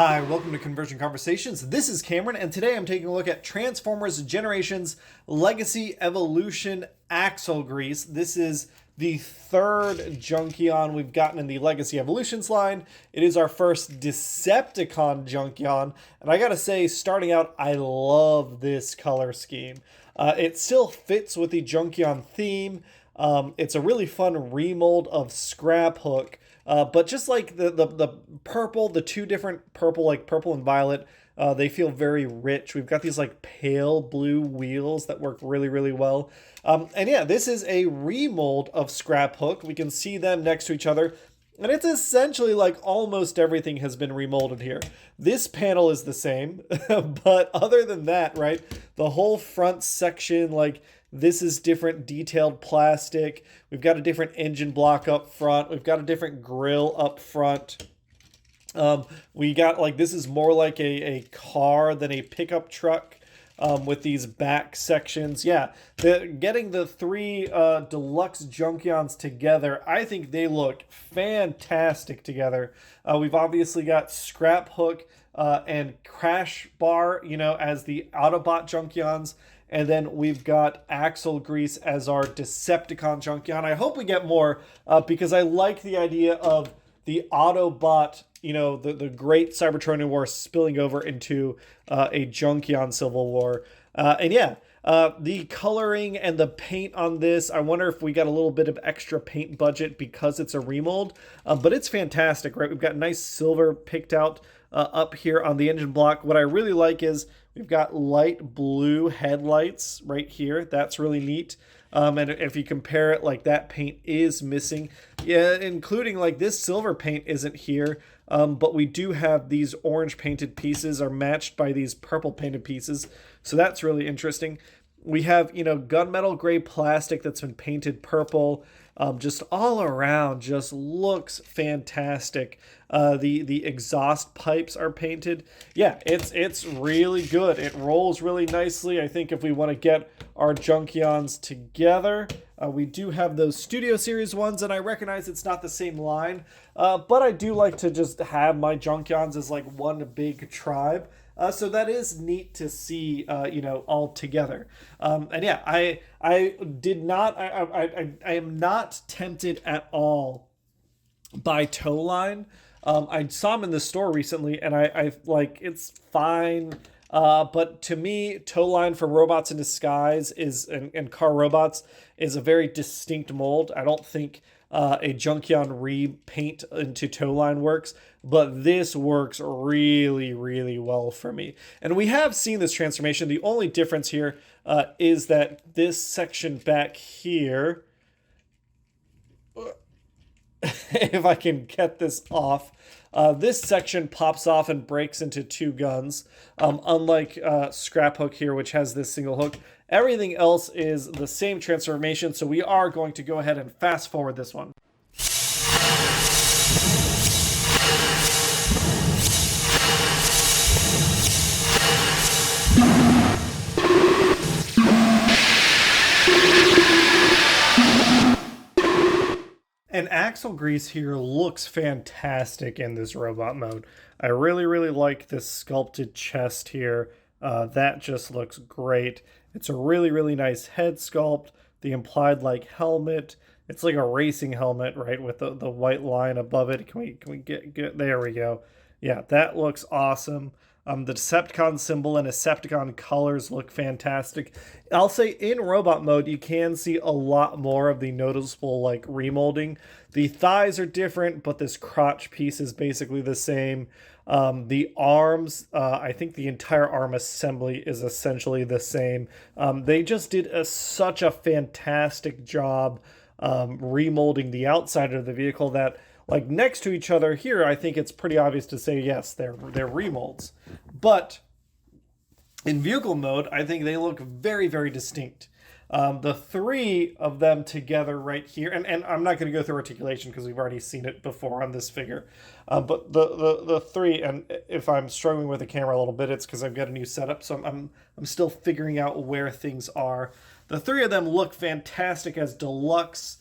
Hi, welcome to Conversion Conversations. This is Cameron, and today I'm taking a look at Transformers Generations Legacy Evolution Axelgrease. This is the third Junkion we've gotten in the Legacy Evolutions line. It is our first Decepticon Junkion, and I gotta say, starting out, I love this color scheme. It still fits with the Junkion theme. It's a really fun remold of Scraphook. But just like the purple, the two different purple, like purple and violet, they feel very rich. We've got these like pale blue wheels that work really, really well. And yeah, this is a remold of Scraphook. We can see them next to each other. And it's essentially like almost everything has been remolded here. This panel is the same, but other than that, right, the whole front section, like this is different detailed plastic. We've got a different engine block up front. We've got a different grille up front. We got like, this is more like a car than a pickup truck. With these back sections. Yeah, getting the three Deluxe Junkions together, I think they look fantastic together. We've obviously got Scraphook and Crash Bar, you know, as the Autobot Junkions. And then we've got Axelgrease as our Decepticon Junkion. I hope we get more because I like the idea of the Autobot, you know, the great Cybertronian War spilling over into a Junkion Civil War. And yeah, the coloring and the paint on this, I wonder if we got a little bit of extra paint budget because it's a remold. But it's fantastic, right? We've got nice silver picked out up here on the engine block. What I really like is we've got light blue headlights right here. That's really neat. And if you compare it, like that paint is missing. Yeah, including like this silver paint isn't here. But we do have these orange painted pieces are matched by these purple painted pieces. So that's really interesting. We have, you know, gunmetal gray plastic that's been painted purple. Just all around just looks fantastic. The exhaust pipes are painted. Yeah, it's really good. It rolls really nicely. I think if we want to get our Junkions together, we do have those Studio Series ones, and I recognize it's not the same line, but I do like to just have my Junkions as like one big tribe. So that is neat to see, you know, all together. And yeah, I am not tempted at all by Toe Line. I saw them in the store recently, and I like, it's fine. But to me, Toe Line for Robots in Disguise and car robots is a very distinct mold. I don't think a Junkion repaint into Toe Line works, but this works really, really well for me. And we have seen this transformation. The only difference here is that this section back here, if I can get this off, this section pops off and breaks into two guns, unlike Scraphook here, which has this single hook. Everything else is the same transformation, so we are going to go ahead and fast forward this one. And Axelgrease here looks fantastic in this robot mode. I really, really like this sculpted chest here. That just looks great. It's a really, really nice head sculpt. The implied like helmet. It's like a racing helmet, right, with the white line above it. Can we get there we go. Yeah, that looks awesome. The Decepticon symbol and Decepticon colors look fantastic. I'll say in robot mode, you can see a lot more of the noticeable like remolding. The thighs are different, but this crotch piece is basically the same. The arms, I think the entire arm assembly is essentially the same. They just did such a fantastic job remolding the outside of the vehicle that, like, next to each other here, I think it's pretty obvious to say, yes, they're remolds. But in vehicle mode, I think they look very, very distinct. The three of them together right here, and I'm not going to go through articulation because we've already seen it before on this figure. But the three, and if I'm struggling with the camera a little bit, it's because I've got a new setup, so I'm still figuring out where things are. The three of them look fantastic as deluxe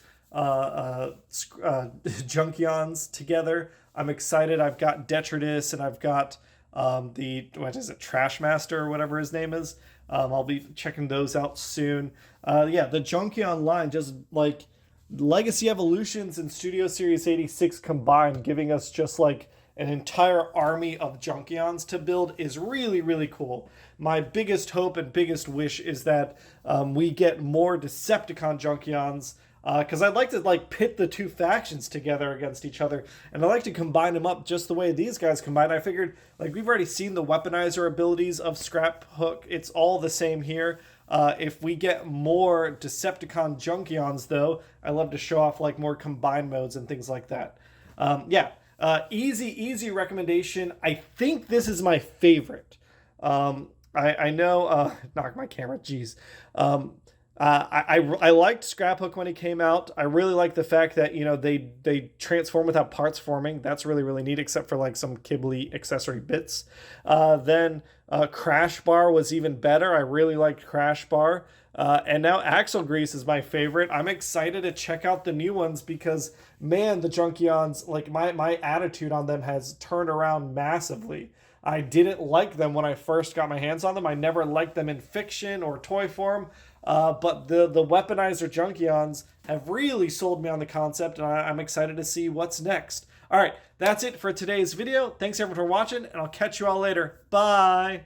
Junkions together. I'm excited. I've got Detritus and I've got what is it, Trash Master or whatever his name is. I'll be checking those out soon. Yeah, the Junkion line, just like Legacy Evolutions and Studio Series 86 combined, giving us just like an entire army of Junkions to build, is really, really cool. My biggest hope and biggest wish is that we get more Decepticon Junkions, because I'd like to like pit the two factions together against each other, and I'd like to combine them up just the way these guys combine. I figured, like, we've already seen the weaponizer abilities of Scraphook. It's all the same here. If we get more Decepticon Junkions, though, I love to show off like more combined modes and things like that. Yeah, easy recommendation. I think this is my favorite. I know, knock my camera, jeez. I liked Scraphook when he came out. I really like the fact that, you know, they transform without parts forming. That's really, really neat, except for like some Kibbly accessory bits. Then Crash Bar was even better. I really liked Crash Bar. And now Axelgrease is my favorite. I'm excited to check out the new ones because, man, the Junkions, like my attitude on them has turned around massively. I didn't like them when I first got my hands on them. I never liked them in fiction or toy form. But the weaponizer Junkions have really sold me on the concept, and I'm excited to see what's next. All right, that's it for today's video. Thanks everyone for watching, and I'll catch you all later. Bye!